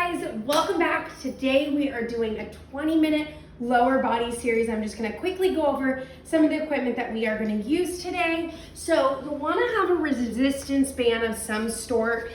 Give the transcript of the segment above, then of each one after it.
guys, welcome back. Today we are doing a 20-minute lower body series. I'm just going to quickly go over some of the equipment that we are going to use today. So you'll want to have a resistance band of some sort.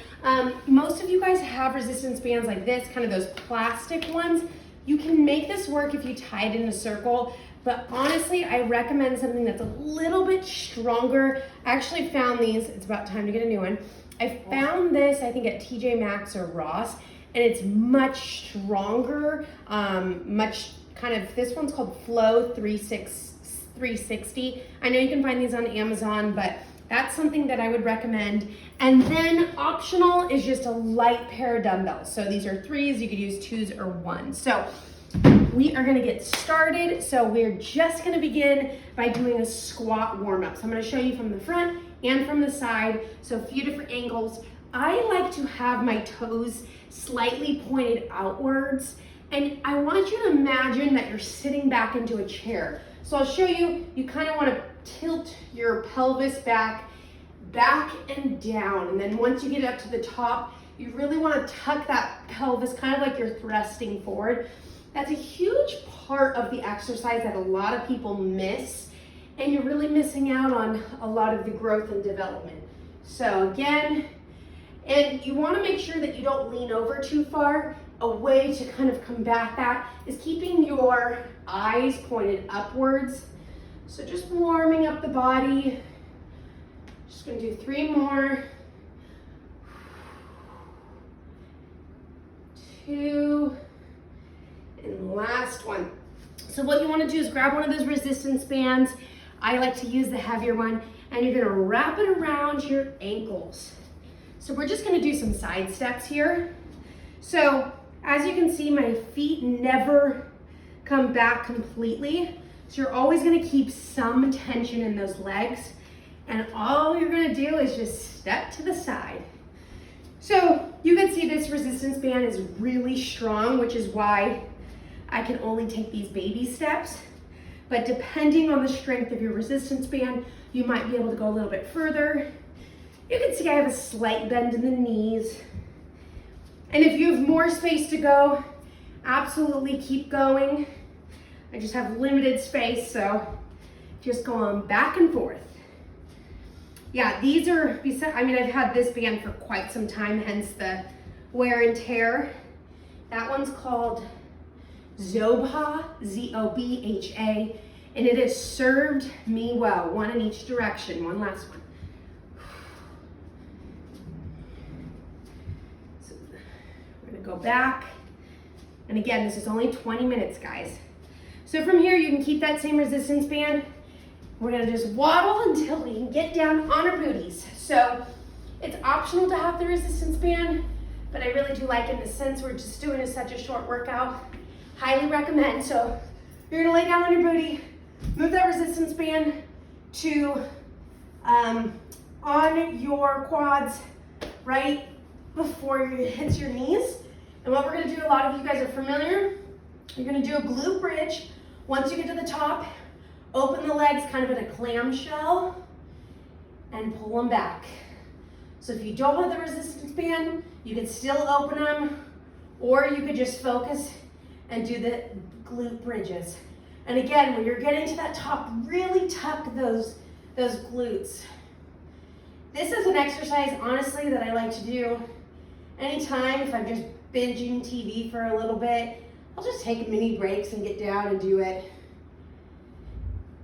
Most of you guys have resistance bands like this, kind of those plastic ones. You can make this work if you tie it in a circle, but honestly, I recommend something that's a little bit stronger. I actually found these, it's about time to get a new one. I found this, I think at TJ Maxx or Ross, and it's much stronger, this one's called Flow 360. I know you can find these on Amazon, but that's something that I would recommend. And then optional is just a light pair of dumbbells. So these are 3s, you could use 2s or 1s. So we are gonna get started. So we're just gonna begin by doing a squat warm-up. So I'm gonna show you from the front and from the side, so a few different angles. I like to have my toes slightly pointed outwards, and I want you to imagine that you're sitting back into a chair. So I'll show you, you kind of want to tilt your pelvis back and down, and then once you get up to the top, you really want to tuck that pelvis kind of like you're thrusting forward. That's a huge part of the exercise that a lot of people miss, and you're really missing out on a lot of the growth and development. So again, and you want to make sure that you don't lean over too far. A way to kind of combat that is keeping your eyes pointed upwards. So just warming up the body. Just going to do 3 more. 2, and last one. So what you want to do is grab one of those resistance bands. I like to use the heavier one, and you're going to wrap it around your ankles. So we're just going to do some side steps here. So as you can see, my feet never come back completely. So you're always going to keep some tension in those legs. And all you're going to do is just step to the side. So you can see this resistance band is really strong, which is why I can only take these baby steps. But depending on the strength of your resistance band, you might be able to go a little bit further. You can see I have a slight bend in the knees. And if you have more space to go, absolutely keep going. I just have limited space, so just going back and forth. Yeah, these are, I've had this band for quite some time, hence the wear and tear. That one's called Zobha, Z-O-B-H-A, and it has served me well, one in each direction. One last one. So we're gonna go back. And again, this is only 20 minutes, guys. So from here, you can keep that same resistance band. We're gonna just waddle until we can get down on our booties. So it's optional to have the resistance band, but I really do like it in the sense we're just doing such a short workout. Highly recommend. So you're gonna lay down on your booty, move that resistance band to on your quads right before it hits your knees. And what we're gonna do, a lot of you guys are familiar, you're gonna do a glute bridge. Once you get to the top, open the legs kind of in a clamshell and pull them back. So if you don't have the resistance band, you can still open them, or you could just focus and do the glute bridges. And again, when you're getting to that top, really tuck those glutes. This is an exercise, honestly, that I like to do anytime if I'm just binging TV for a little bit. I'll just take mini breaks and get down and do it.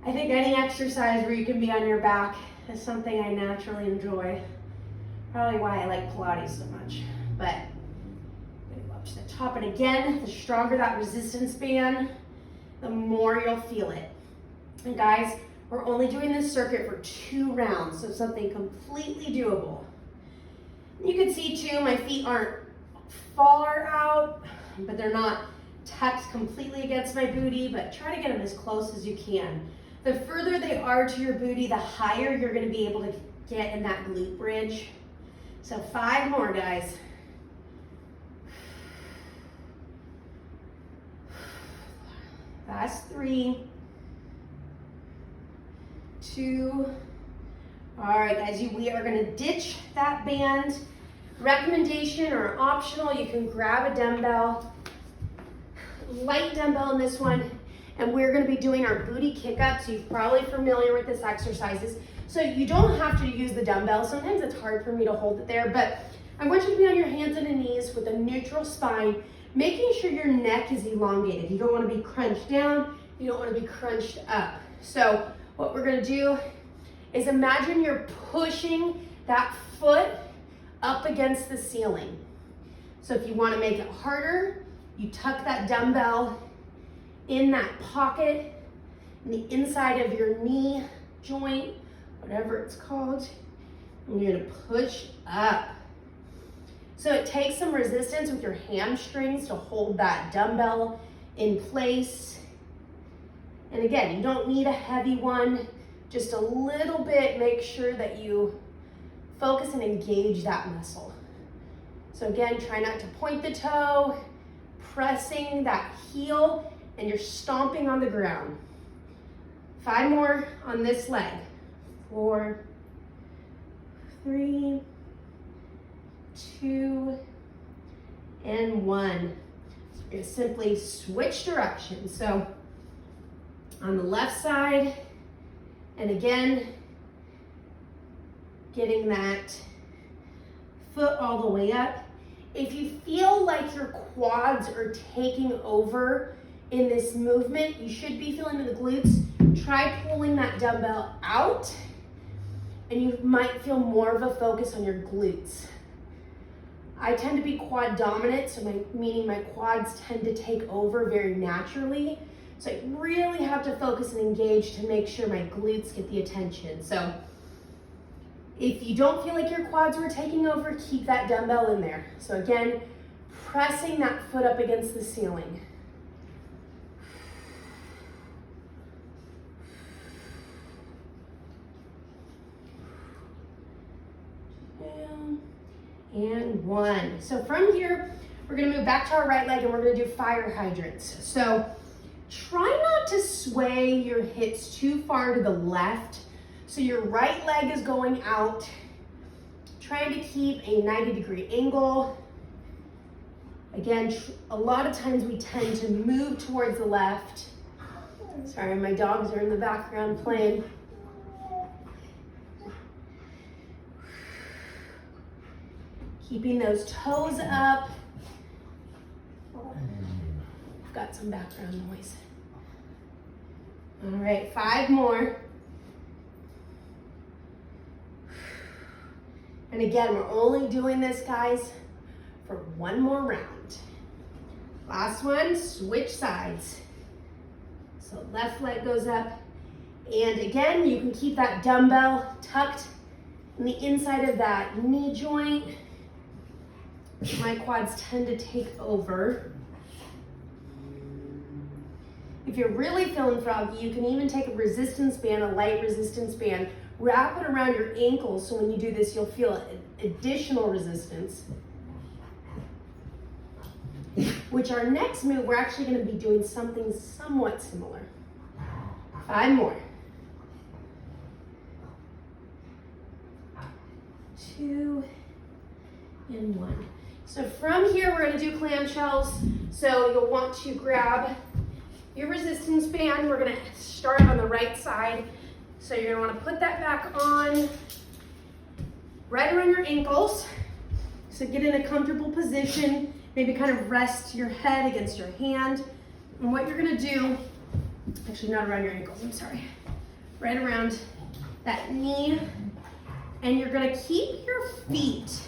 I think any exercise where you can be on your back is something I naturally enjoy. Probably why I like Pilates so much. But I'm gonna go up to the top, and again, the stronger that resistance band, the more you'll feel it. And guys, we're only doing this circuit for 2 rounds, so something completely doable. You can see too, my feet aren't far out, but they're not tucked completely against my booty, but try to get them as close as you can. The further they are to your booty, the higher you're gonna be able to get in that glute bridge. So 5 more, guys. Last 3, 2. All right, guys, we are gonna ditch that band. Recommendation or optional, you can grab a dumbbell, light dumbbell in this one, and we're gonna be doing our booty kick-up, so you're probably familiar with this exercises. So you don't have to use the dumbbell. Sometimes it's hard for me to hold it there, but I want you to be on your hands and knees with a neutral spine, making sure your neck is elongated. You don't wanna be crunched down, you don't wanna be crunched up. So what we're gonna do is imagine you're pushing that foot up against the ceiling. So if you wanna make it harder, you tuck that dumbbell in that pocket, in the inside of your knee joint, whatever it's called, and you're gonna push up. So it takes some resistance with your hamstrings to hold that dumbbell in place. And again, you don't need a heavy one, just a little bit. Make sure that you focus and engage that muscle. So again, try not to point the toe, pressing that heel, and you're stomping on the ground. 5 more on this leg. 4, 3, 2, and 1. So you're gonna simply switch directions. So on the left side, and again, getting that foot all the way up. If you feel like your quads are taking over in this movement, you should be feeling the glutes. Try pulling that dumbbell out, and you might feel more of a focus on your glutes. I tend to be quad dominant, so meaning my quads tend to take over very naturally. So I really have to focus and engage to make sure my glutes get the attention. So if you don't feel like your quads were taking over, keep that dumbbell in there. So again, pressing that foot up against the ceiling. And 1. So from here, we're gonna move back to our right leg and we're gonna do fire hydrants. So try not to sway your hips too far to the left. So your right leg is going out, trying to keep a 90-degree angle. Again, a lot of times we tend to move towards the left. Sorry, my dogs are in the background playing. Keeping those toes up. I've got some background noise. All right, 5 more. And again, we're only doing this, guys, for 1 more round. Last one, switch sides. So left leg goes up. And again, you can keep that dumbbell tucked in the inside of that knee joint. My quads tend to take over. If you're really feeling froggy, you can even take a resistance band, a light resistance band, wrap it around your ankles, so when you do this, you'll feel additional resistance. Which our next move, we're actually gonna be doing something somewhat similar. 5 more. 2, and 1. So from here, we're gonna do clamshells. So you'll want to grab your resistance band. We're gonna start on the right side. So you're gonna wanna put that back on right around your ankles. So get in a comfortable position, maybe kind of rest your head against your hand. And what you're gonna do, actually not around your ankles, I'm sorry, right around that knee. And you're gonna keep your feet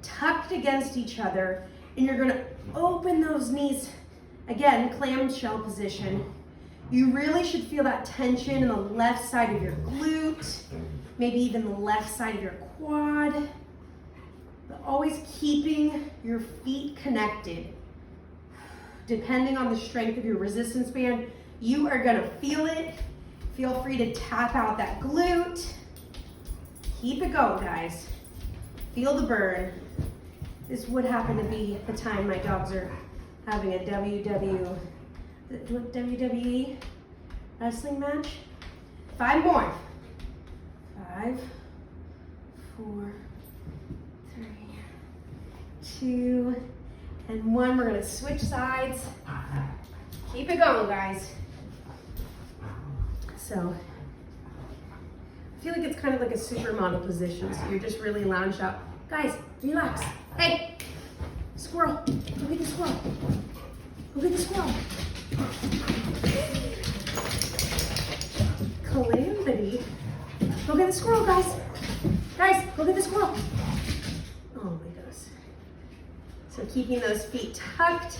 tucked against each other, and you're gonna open those knees, again, clamshell position. You really should feel that tension in the left side of your glute, maybe even the left side of your quad. But always keeping your feet connected. Depending on the strength of your resistance band, you are gonna feel it. Feel free to tap out that glute. Keep it going, guys. Feel the burn. This would happen to be the time my dogs are having a WWE wrestling match. 5 more. 5, 4, 3, 2, and 1. We're gonna switch sides. Keep it going, guys. So, I feel like it's kind of like a supermodel position, so you're just really lounged out. Guys, relax. Hey, squirrel, go get the squirrel. Go get the squirrel. Calamity. Go get the squirrel, guys. Guys, go get the squirrel. Oh my goodness. So keeping those feet tucked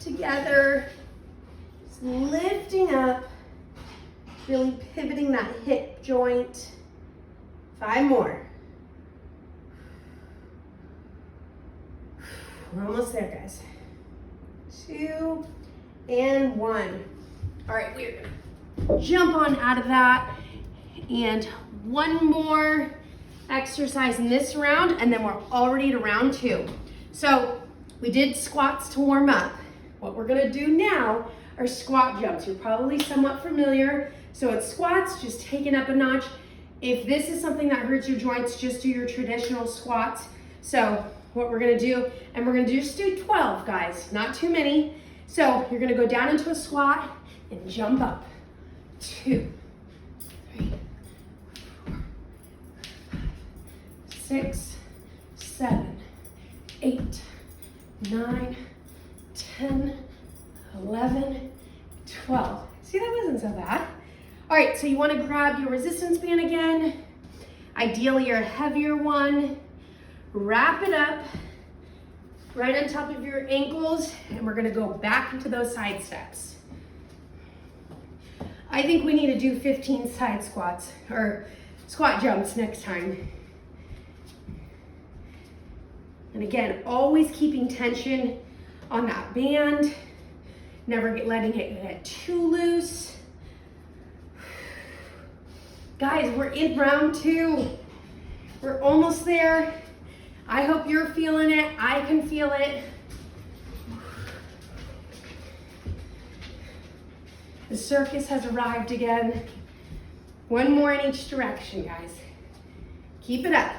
together, just lifting up, really pivoting that hip joint. 5 more. We're almost there, guys. 2 and 1. All right, we're gonna jump on out of that, and 1 more exercise in this round, and then we're already to round 2. So we did squats to warm up. What we're gonna do now are squat jumps. You're probably somewhat familiar. So it's squats, just taking up a notch. If this is something that hurts your joints, just do your traditional squats. So what we're gonna do, and we're gonna just do 12, guys, not too many. So you're gonna go down into a squat and jump up. 2, 3, 4, 5, 6, 7, 8, 9, 10, 11, 12. See, that wasn't so bad. All right, so you want to grab your resistance band again, ideally a heavier one. Wrap it up right on top of your ankles, and we're gonna go back into those side steps. I think we need to do 15 side squats, or squat jumps next time. And again, always keeping tension on that band, never letting it get too loose. Guys, we're in round 2. We're almost there. I hope you're feeling it. I can feel it. The circus has arrived again. 1 more in each direction, guys. Keep it up.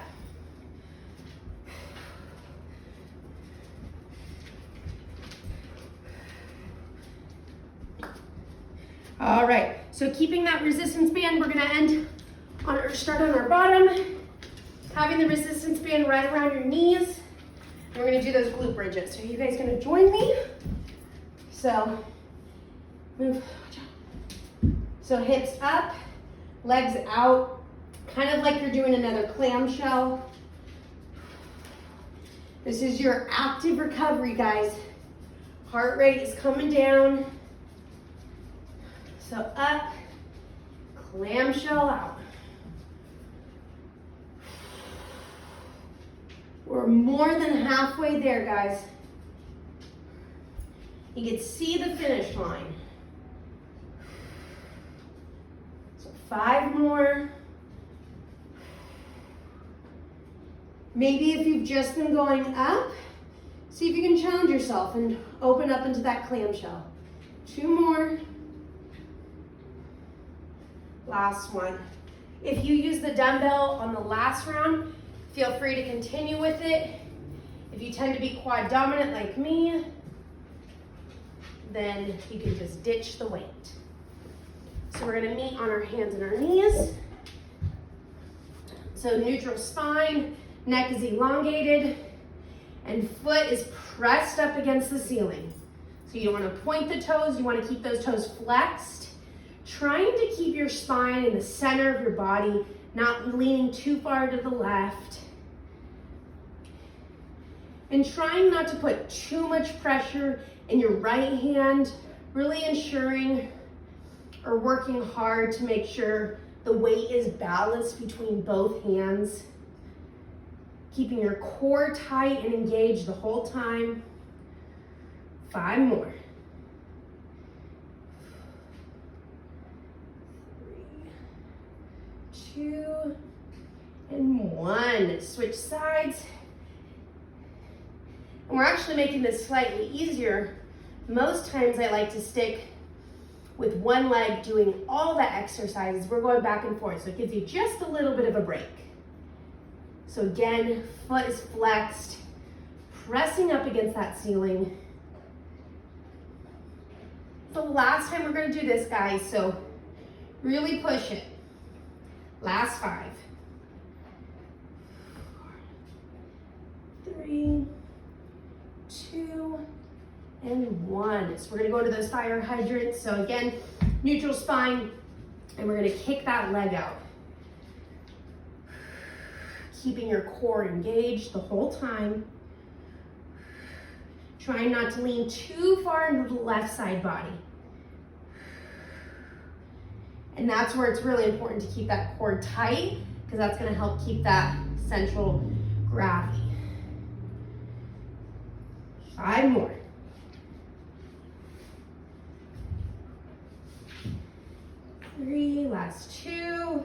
All right, so keeping that resistance band, we're gonna start on our bottom, having the resistance band right around your knees. And we're gonna do those glute bridges. So you guys gonna join me? So, move. So hips up, legs out, kind of like you're doing another clamshell. This is your active recovery, guys. Heart rate is coming down. So up, clamshell out. We're more than halfway there, guys. You can see the finish line. So 5 more. Maybe if you've just been going up, see if you can challenge yourself and open up into that clamshell. 2 more. Last one. If you use the dumbbell on the last round, feel free to continue with it. If you tend to be quad dominant like me, then you can just ditch the weight. So we're gonna meet on our hands and our knees. So neutral spine, neck is elongated, and foot is pressed up against the ceiling. So you don't wanna point the toes, you wanna keep those toes flexed. Trying to keep your spine in the center of your body, not leaning too far to the left. And trying not to put too much pressure in your right hand, really ensuring or working hard to make sure the weight is balanced between both hands. Keeping your core tight and engaged the whole time. 5 more. 3, 2, and 1. Switch sides. And we're actually making this slightly easier. Most times I like to stick with one leg doing all the exercises. We're going back and forth, so it gives you just a little bit of a break. So again, foot is flexed, pressing up against that ceiling. The last time we're going to do this, guys, so really push it. Last 5, 3, 2, and 1. So we're going to go to those fire hydrants. So again, neutral spine, and we're going to kick that leg out. Keeping your core engaged the whole time. Trying not to lean too far into the left side body. And that's where it's really important to keep that core tight, because that's going to help keep that central gravity. 5 more. 3, last 2,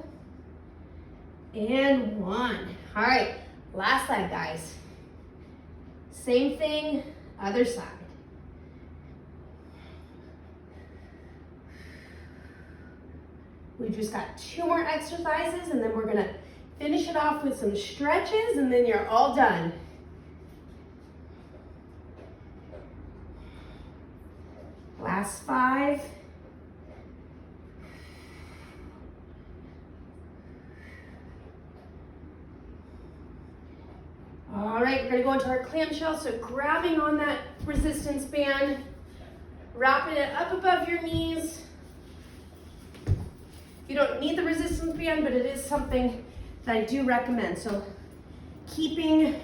and 1. All right, last side, guys. Same thing, other side. We just got 2 more exercises, and then we're gonna finish it off with some stretches, and then you're all done. Last 5. All right, we're gonna go into our clamshell, so grabbing on that resistance band, wrapping it up above your knees. You don't need the resistance band, but it is something that I do recommend. So keeping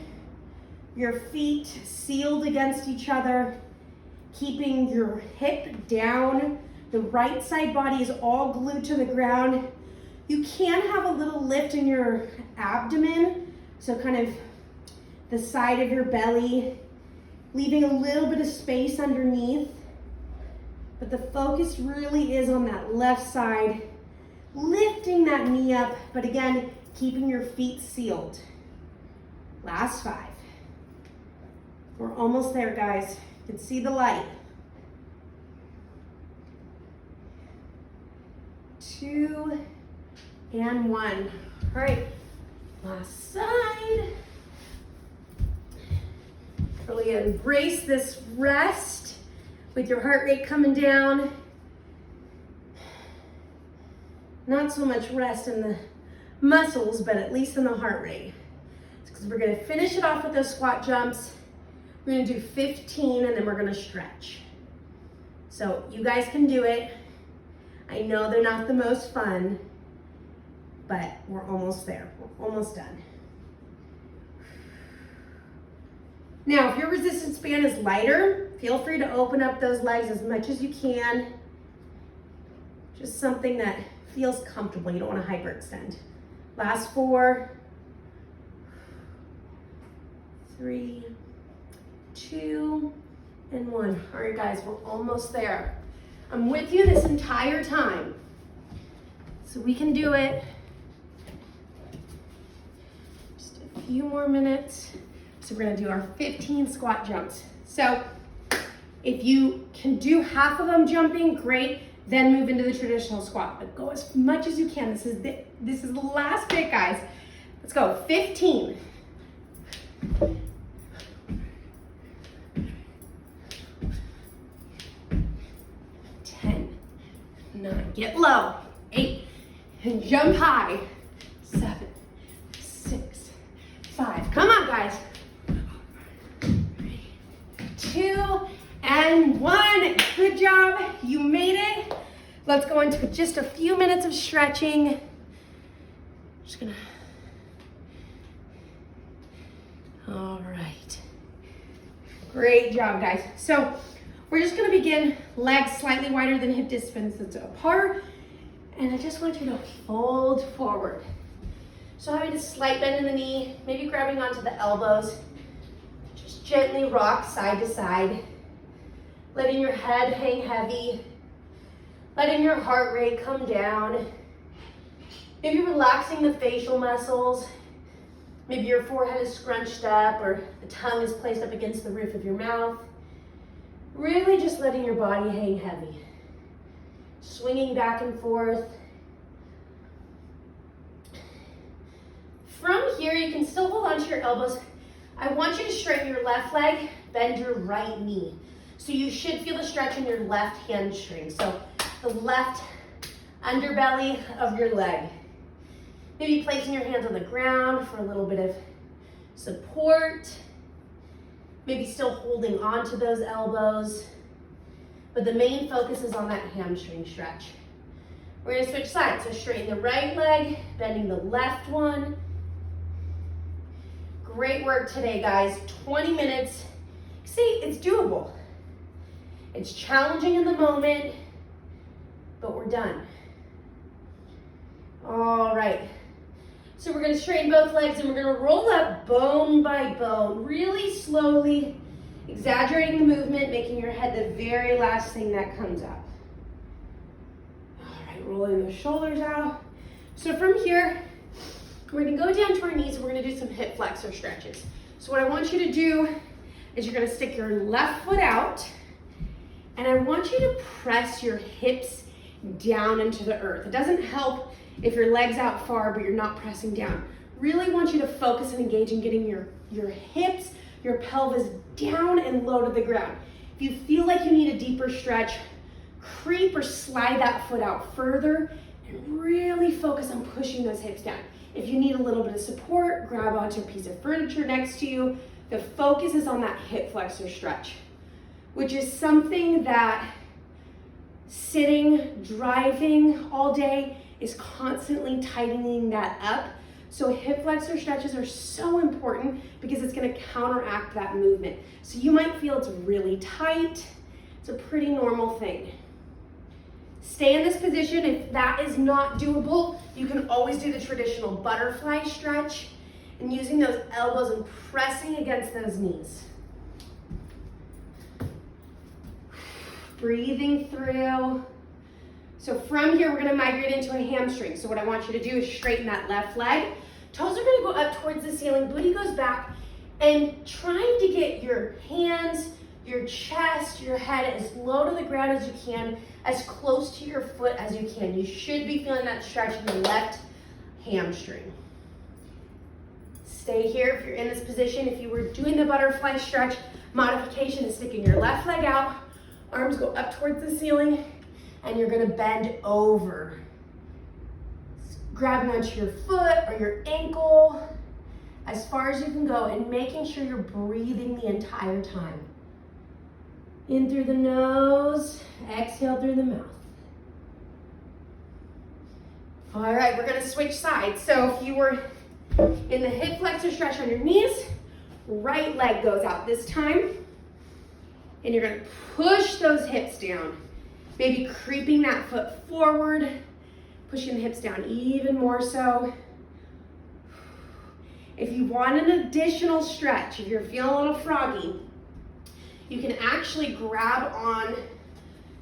your feet sealed against each other, keeping your hip down, the right side body is all glued to the ground. You can have a little lift in your abdomen, so kind of the side of your belly, leaving a little bit of space underneath. But the focus really is on that left side, lifting that knee up, but again, keeping your feet sealed. Last 5. We're almost there, guys. You can see the light. 2 and 1. All right, last side. Really embrace this rest with your heart rate coming down. Not so much rest in the muscles, but at least in the heart rate. Because we're gonna finish it off with those squat jumps. We're gonna do 15, and then we're gonna stretch. So you guys can do it. I know they're not the most fun, but we're almost there. We're almost done. Now, if your resistance band is lighter, feel free to open up those legs as much as you can. Just something that feels comfortable. You don't want to hyperextend. Last 4, 3, 2, and 1. All right, guys, we're almost there. I'm with you this entire time, so we can do it. Just a few more minutes. So we're gonna do our 15 squat jumps. So if you can do half of them jumping, great. Then move into the traditional squat, but go as much as you can. This is the last bit, guys. Let's go, 15. 10, 9, get low, 8, and jump high, 7, 6, 5. Come on, guys. 2 and 1. Good job. You made it. Let's go into just a few minutes of stretching. Just gonna. All right. Great job, guys. So we're just gonna begin legs slightly wider than hip distance apart. And I just want you to fold forward. So having a slight bend in the knee, maybe grabbing onto the elbows. Just gently rock side to side. Letting your head hang heavy. Letting your heart rate come down. Maybe relaxing the facial muscles. Maybe your forehead is scrunched up or the tongue is placed up against the roof of your mouth. Really just letting your body hang heavy. Swinging back and forth. From here, you can still hold onto your elbows. I want you to straighten your left leg, bend your right knee. So you should feel the stretch in your left hamstring. So the left underbelly of your leg. Maybe placing your hands on the ground for a little bit of support. Maybe still holding on to those elbows. But the main focus is on that hamstring stretch. We're gonna switch sides. So straighten the right leg, bending the left one. Great work today, guys. 20 minutes. See, it's doable. It's challenging in the moment, but we're done. All right. So we're gonna straighten both legs and we're gonna roll up bone by bone, really slowly, exaggerating the movement, making your head the very last thing that comes up. All right, rolling the shoulders out. So from here, we're gonna go down to our knees and we're gonna do some hip flexor stretches. So what I want you to do is you're gonna stick your left foot out and I want you to press your hips down into the earth. It doesn't help if your leg's out far but you're not pressing down. Really want you to focus and engage in getting your hips, your pelvis down and low to the ground. If you feel like you need a deeper stretch, creep or slide that foot out further and really focus on pushing those hips down. If you need a little bit of support, grab onto a piece of furniture next to you. The focus is on that hip flexor stretch, which is something that sitting, driving all day is constantly tightening that up. So hip flexor stretches are so important because it's gonna counteract that movement. So you might feel it's really tight. It's a pretty normal thing. Stay in this position. If that is not doable, you can always do the traditional butterfly stretch and using those elbows and pressing against those knees. Breathing through. So from here, we're gonna migrate into a hamstring. So what I want you to do is straighten that left leg. Toes are gonna go up towards the ceiling, booty goes back, and trying to get your hands, your chest, your head as low to the ground as you can, as close to your foot as you can. You should be feeling that stretch in the left hamstring. Stay here if you're in this position. If you were doing the butterfly stretch, modification is sticking your left leg out, arms go up towards the ceiling, and you're gonna bend over. Grabbing onto your foot or your ankle as far as you can go and making sure you're breathing the entire time. In through the nose, exhale through the mouth. All right, we're gonna switch sides. So if you were in the hip flexor stretch on your knees, right leg goes out this time. And you're gonna push those hips down. Maybe creeping that foot forward, pushing the hips down even more so. If you want an additional stretch, if you're feeling a little froggy, you can actually grab on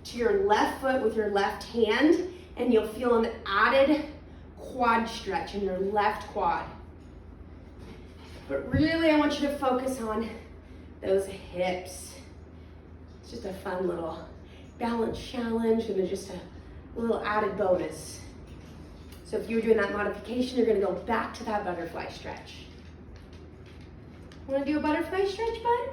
to your left foot with your left hand and you'll feel an added quad stretch in your left quad. But really I want you to focus on those hips. It's just a fun little balance challenge and just a little added bonus. So if you were doing that modification, you're gonna go back to that butterfly stretch. Wanna do a butterfly stretch, bud?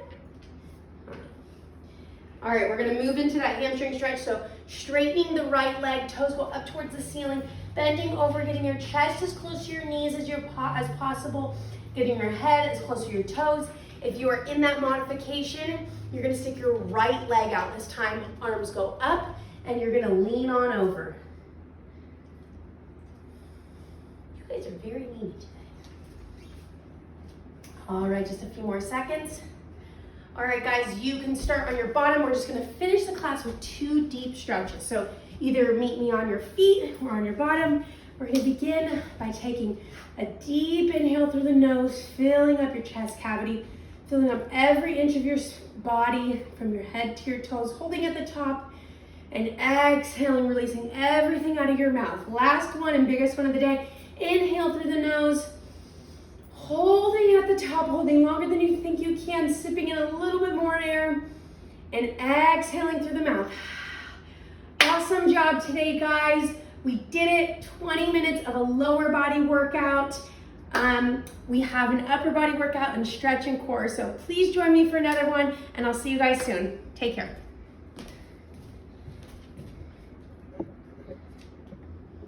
All right, we're gonna move into that hamstring stretch. So straightening the right leg, toes go up towards the ceiling, bending over, getting your chest as close to your knees as possible, getting your head as close to your toes. If you are in that modification, you're gonna stick your right leg out this time, arms go up, and you're gonna lean on over. You guys are very needy today. All right, just a few more seconds. All right, guys, you can start on your bottom. We're just gonna finish the class with 2 deep stretches. So either meet me on your feet or on your bottom. We're gonna begin by taking a deep inhale through the nose, filling up your chest cavity, filling up every inch of your body from your head to your toes, holding at the top, and exhaling, releasing everything out of your mouth. Last one and biggest one of the day. Inhale through the nose, holding at the top, holding longer than you think you can, sipping in a little bit more air, and exhaling through the mouth. Awesome job today, guys. We did it. 20 minutes of a lower body workout. We have an upper body workout and stretch and core. So please join me for another one, and I'll see you guys soon. Take care.